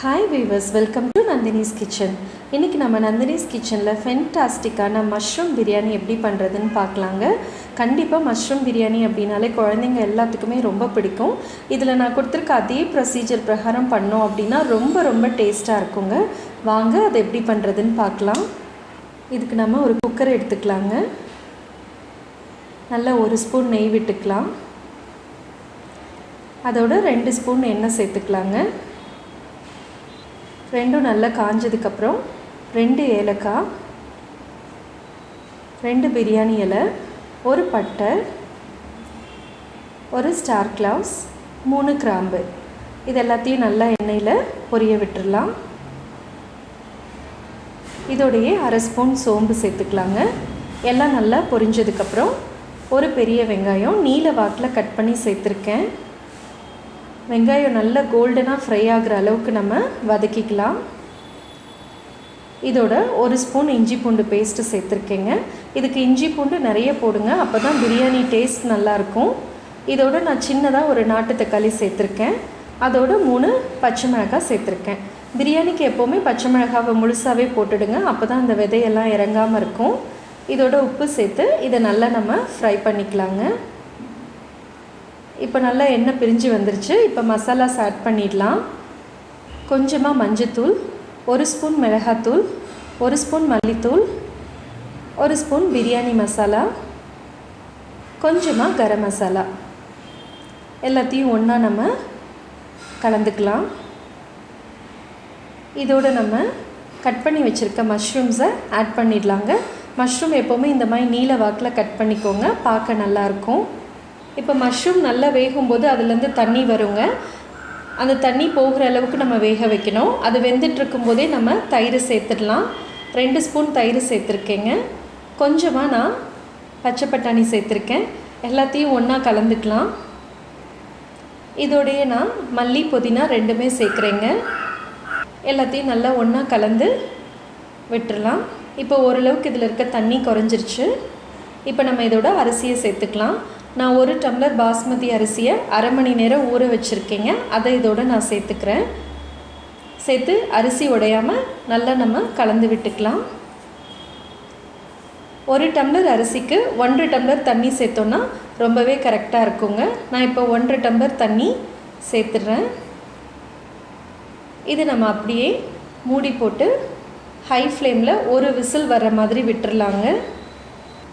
Hi viewers, welcome to Nandhinis Kitchen. இன்னைக்கு நம்ம Nandhinis Kitchenல ஃபென்டாஸ்டிக்கான mushroom biryani எப்படி பண்றதுன்னு பார்க்கலாங்க. கண்டிப்பா மஷ்ரூம் பிரியாணி அப்படினாலே குழந்தைங்க எல்லாத்துக்குமே ரொம்ப பிடிக்கும். இதுல நான் கொடுத்திருக்க அதே ப்ரொசீஜர் பிரகாரம் பண்ணோம் அப்படினா ரொம்ப டேஸ்டா இருக்குங்க. வாங்க அதை எப்படி பண்றதுன்னு பார்க்கலாம். இதுக்கு நம்ம ஒரு குக்கர் எடுத்துக்கலாங்க. நல்ல 1 ஸ்பூன் நெய் விட்டுக்கலாம். அதோட 2 ஸ்பூன் எண்ணெய் சேர்த்துக்கலாங்க. ரெண்டும் நல்லா காஞ்சதுக்கு அப்புறம் 2 ஏலக்காய், 2 பிரியாணி இலை, 1 பட்டை, 1 ஸ்டார் கிளவுஸ், 3 கிராம்பு இது எல்லாத்தையும் நல்லா எண்ணெயில் பொரிய விட்டுறலாம். இதோடையே 1/2 ஸ்பூன் சோம்பு சேர்த்துக்கலாங்க. எல்லாம் நல்லா பொரிஞ்சதுக்கப்புறம் ஒரு பெரிய வெங்காயம் நீல வாக்கில் கட் பண்ணி சேர்த்துருக்கேன். வெங்காயம் நல்லா கோல்டனாக ஃப்ரை ஆகிற அளவுக்கு நம்ம வதக்கிக்கலாம். இதோட 1 ஸ்பூன் இஞ்சி பூண்டு பேஸ்ட்டு சேர்த்துருக்கேங்க. இதுக்கு இஞ்சி பூண்டு நிறைய போடுங்க, அப்போ தான் பிரியாணி டேஸ்ட் நல்லாயிருக்கும். இதோட நான் சின்னதாக ஒரு நாட்டு தக்காளி சேர்த்துருக்கேன். அதோட 3 பச்சை மிளகாய் சேர்த்துருக்கேன். பிரியாணிக்கு எப்போவுமே பச்சை மிளகாவை முழுசாகவே போட்டுடுங்க, அப்போ தான் அந்த விதையெல்லாம் இறங்காமல் இருக்கும். இதோட உப்பு சேர்த்து இதை நல்லா நம்ம ஃப்ரை பண்ணிக்கலாங்க. இப்போ நல்லா எண்ணெய் பிரிஞ்சு வந்துருச்சு. இப்போ மசாலாஸ் ஆட் பண்ணிடலாம். கொஞ்சமாக மஞ்சத்தூள், 1 ஸ்பூன் மிளகாத்தூள், 1 ஸ்பூன் மல்லித்தூள், 1 ஸ்பூன் பிரியாணி மசாலா, கொஞ்சமாக கரம் மசாலா எல்லாத்தையும் ஒன்றா நம்ம கலந்துக்கலாம். இதோடு நம்ம கட் பண்ணி வச்சுருக்க மஷ்ரூம்ஸை ஆட் பண்ணிடலாங்க. மஷ்ரூம் எப்போவுமே இந்த மாதிரி நீல வாக்கில் கட் பண்ணிக்கோங்க, பார்க்க நல்லாயிருக்கும். இப்போ மஷ்ரூம் நல்லா வேகும்போது அதுலேருந்து தண்ணி வருங்க. அந்த தண்ணி போகிற அளவுக்கு நம்ம வேக வைக்கணும். அது வெந்துட்டுருக்கும்போதே நம்ம தயிர் சேர்த்துடலாம். 2 ஸ்பூன் தயிர் சேர்த்துருக்கேங்க. கொஞ்சமாக நான் பச்சை பட்டாணி சேர்த்துருக்கேன். எல்லாத்தையும் ஒன்றா கலந்துக்கலாம். இதோடையே நான் மல்லி புதினா 2மே சேர்க்குறேங்க. எல்லாத்தையும் நல்லா ஒன்றா கலந்து விட்டுடலாம். இப்போ ஓரளவுக்கு இதில் இருக்க தண்ணி குறைஞ்சிருச்சு. இப்போ நம்ம இதோட அரிசியை சேர்த்துக்கலாம். நான் 1 டம்ளர் பாஸ்மதி அரிசியை 1/2 மணி நேரம் ஊற வச்சுருக்கேங்க. அதை இதோடு நான் சேர்த்துக்கிறேன். சேர்த்து அரிசி உடையாமல் நல்லா நம்ம கலந்து விட்டுக்கலாம். 1 டம்ளர் அரிசிக்கு 1 டம்ளர் தண்ணி சேர்த்தோன்னா ரொம்பவே கரெக்டாக இருக்குங்க. நான் இப்போ 1 டம்ளர் தண்ணி சேர்த்துடுறேன். இது நம்ம அப்படியே மூடி போட்டு ஹை ஃப்ளேமில் 1 விசில் வர்ற மாதிரி விட்டுறலாங்க.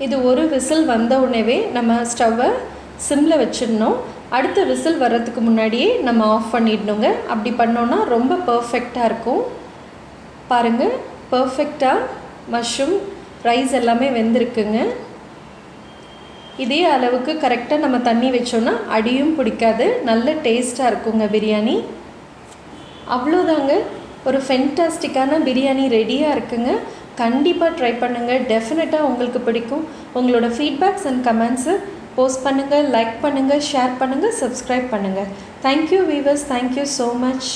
இது 1 விசில் வந்த உடனேவே நம்ம ஸ்டவ்வை சிம்மில் வச்சிடணும். அடுத்த விசில் வர்றதுக்கு முன்னாடியே நம்ம ஆஃப் பண்ணிடணுங்க. அப்படி பண்ணோன்னா ரொம்ப பர்ஃபெக்டாக இருக்கும். பாருங்கள், பர்ஃபெக்டாக மஷ்ரூம் ரைஸ் எல்லாமே வெந்திருக்குங்க. இதே அளவுக்கு கரெக்டாக நம்ம தண்ணி வச்சோன்னா அடியும் பிடிக்காது, நல்ல டேஸ்ட்டாக இருக்குங்க பிரியாணி. அவ்வளோதாங்க, ஒரு ஃபென்டாஸ்டிக்கான பிரியாணி ரெடியாக இருக்குங்க. கண்டிப்பாக ட்ரை பண்ணுங்கள், டெஃபினட்டாக உங்களுக்கு பிடிக்கும். உங்களோட ஃபீட்பேக்ஸ் அண்ட் கமெண்ட்ஸை போஸ்ட் பண்ணுங்கள், லைக் பண்ணுங்கள், ஷேர் பண்ணுங்கள், சப்ஸ்கிரைப் பண்ணுங்கள். Thank you viewers, thank you so much.